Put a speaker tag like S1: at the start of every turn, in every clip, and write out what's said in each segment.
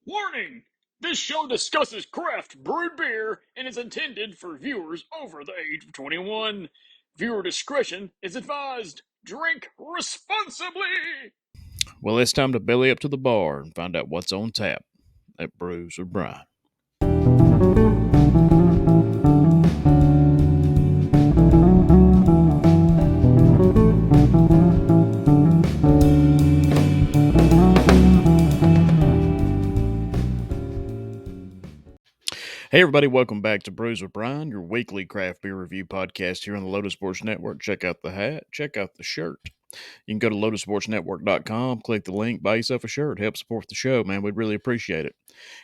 S1: Warning! This show discusses craft brewed beer and is intended for viewers over the age of 21. Viewer discretion is advised. Drink responsibly!
S2: Well, it's time to belly up to the bar and find out what's on tap at Brews with Brian. Hey, everybody, welcome back to Brews with Brian, your weekly craft beer review podcast here on the Lotus Sports Network. Check out the hat, check out the shirt. You can go to lotussportsnetwork.com, click the link, buy yourself a shirt, help support the show, man. We'd really appreciate it.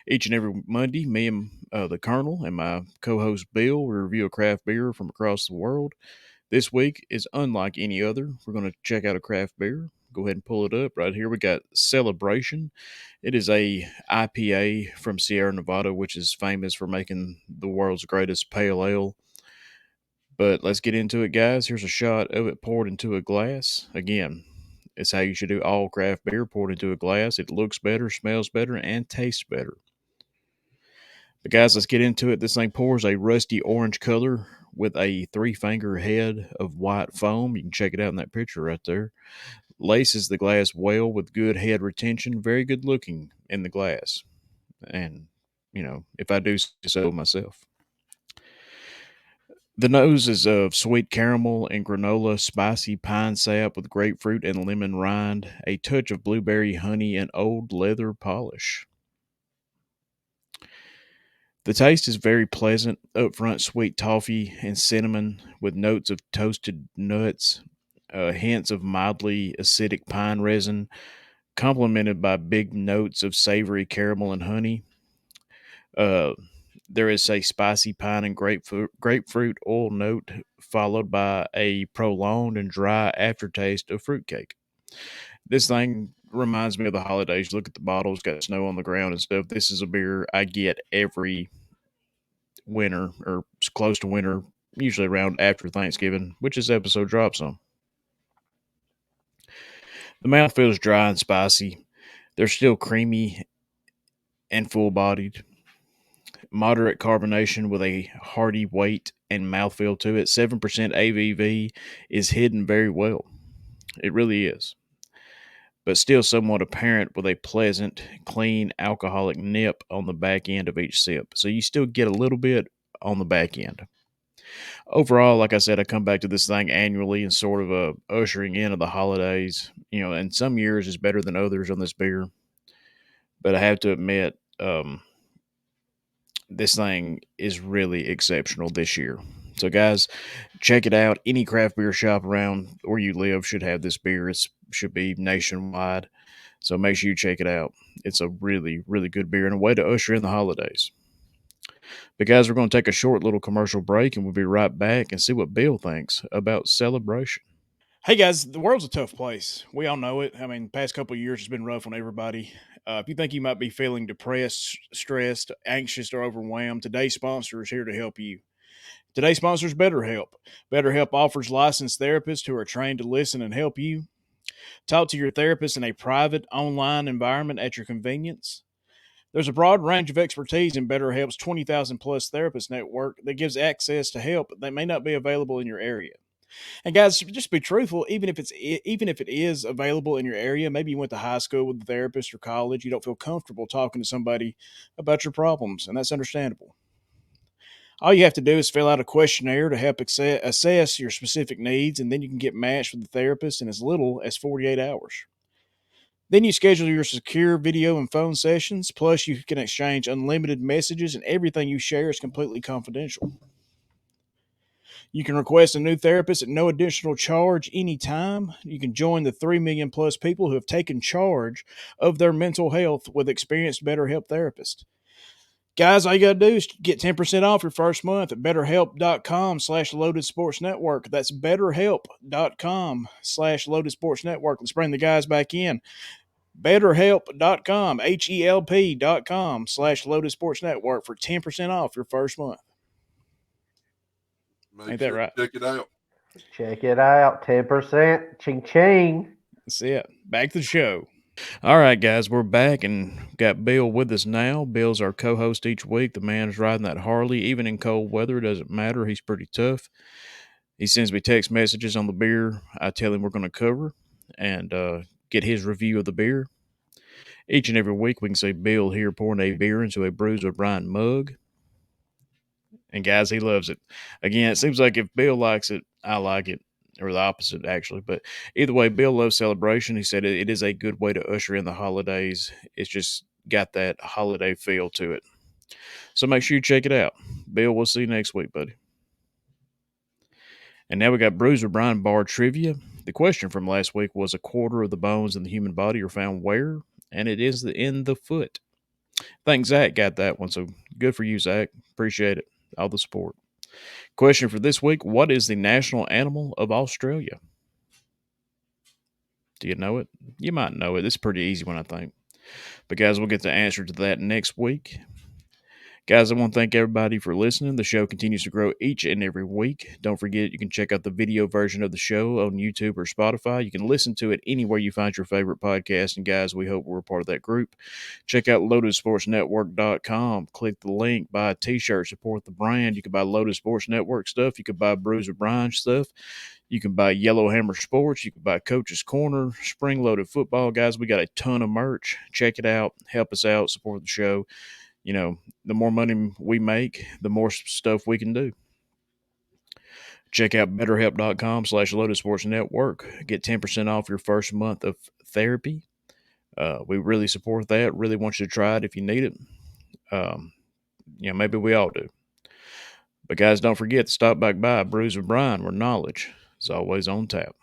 S2: Each and every Monday, me and the Colonel and my co host Bill will review a craft beer from across the world. This week is unlike any other. We're going to check out a craft beer. Go ahead and pull it up right here. We got Celebration. It is a IPA from Sierra Nevada, which is famous for making the world's greatest pale ale. But let's get into it, guys. Here's a shot of it poured into a glass. Again, it's how you should do all craft beer, poured into a glass. It looks better, smells better, and tastes better. But guys, let's get into it. This thing pours a rusty orange color with a three-finger head of white foam. You can check it out in that picture right there. Laces the glass well with good head retention. Very good looking in the glass. And, if I do say so myself. The nose is of sweet caramel and granola, spicy pine sap with grapefruit and lemon rind, a touch of blueberry honey, and old leather polish. The taste is very pleasant, upfront sweet toffee and cinnamon with notes of toasted nuts, hints of mildly acidic pine resin, complemented by big notes of savory caramel and honey. Uh, there is a spicy pine and grapefruit oil note, followed by a prolonged and dry aftertaste of fruitcake. This thing reminds me of the holidays. Look at the bottles, got snow on the ground and stuff. This is a beer I get every winter or close to winter, usually around after Thanksgiving, which this episode drops on. The mouth feels dry and spicy. They're still creamy and full bodied. Moderate carbonation with a hearty weight and mouthfeel to it. 7% ABV is hidden very well. It really is. But still somewhat apparent with a pleasant, clean, alcoholic nip on the back end of each sip. So you still get a little bit on the back end. Overall, like I said, I come back to this thing annually and sort of ushering in of the holidays. And some years is better than others on this beer. But I have to admit, this thing is really exceptional this year. So, guys, check it out. Any craft beer shop around where you live should have this beer. It should be nationwide. So make sure you check it out. It's a really, really good beer and a way to usher in the holidays. But, guys, we're going to take a short little commercial break and we'll be right back and see what Bill thinks about Celebration. Hey, guys, the world's a tough place. We all know it. I mean, the past couple of years has been rough on everybody. If you think you might be feeling depressed, stressed, anxious, or overwhelmed, today's sponsor is here to help you. Today's sponsor is BetterHelp. BetterHelp offers licensed therapists who are trained to listen and help you. Talk to your therapist in a private, online environment at your convenience. There's a broad range of expertise in BetterHelp's 20,000 plus therapist network that gives access to help that may not be available in your area. And guys, just be truthful. Even if it is available in your area, maybe you went to high school with a therapist or college, you don't feel comfortable talking to somebody about your problems, and that's understandable. All you have to do is fill out a questionnaire to help assess your specific needs, and then you can get matched with the therapist in as little as 48 hours. Then you schedule your secure video and phone sessions, plus you can exchange unlimited messages, and everything you share is completely confidential. You can request a new therapist at no additional charge anytime. You can join the 3 million plus people who have taken charge of their mental health with experienced BetterHelp therapists. Guys, all you got to do is get 10% off your first month at betterhelp.com/Loaded Sports Network. That's betterhelp.com/Loaded Sports Network. Let's bring the guys back in. BetterHelp.com, HELP.com/Loaded Sports Network for 10% off your first month. Ain't that right?
S3: Check it out.
S4: Check it out. 10%. Ching ching.
S2: That's it. Back to the show. All right, guys, we're back and got Bill with us now. Bill's our co host each week. The man's riding that Harley, even in cold weather. Doesn't matter. He's pretty tough. He sends me text messages on the beer I tell him we're going to cover and get his review of the beer. Each and every week, we can see Bill here pouring a beer into a Brews with Brian mug. And guys, he loves it. Again, it seems like if Bill likes it, I like it, or the opposite, actually. But either way, Bill loves celebration. He said it is a good way to usher in the holidays. It's just got that holiday feel to it. So make sure you check it out. Bill, we'll see you next week, buddy. And now we got Bruiser Brian Bar Trivia. The question from last week was a quarter of the bones in the human body are found where? And it is in the foot. I think Zach got that one, so good for you, Zach. Appreciate it. All the support. Question for this week: what is the national animal of Australia? Do you know it? You might know it. It's a pretty easy one, I think. But, guys, we'll get the answer to that next week. Guys, I want to thank everybody for listening. The show continues to grow each and every week. Don't forget, you can check out the video version of the show on YouTube or Spotify. You can listen to it anywhere you find your favorite podcast. And, guys, we hope we're a part of that group. Check out LotusSportsNetwork.com. Click the link, buy a t-shirt, support the brand. You can buy Lotus Sports Network stuff. You can buy Bruiser Bryan stuff. You can buy Yellowhammer Sports. You can buy Coach's Corner, Spring Loaded Football. Guys, we got a ton of merch. Check it out. Help us out. Support the show. You know, the more money we make, the more stuff we can do. Check out betterhelp.com/Lotus Sports Network. Get 10% off your first month of therapy. We really support that. Really want you to try it if you need it. Maybe we all do. But guys, don't forget to stop back by Brews with Brian, where knowledge is always on tap.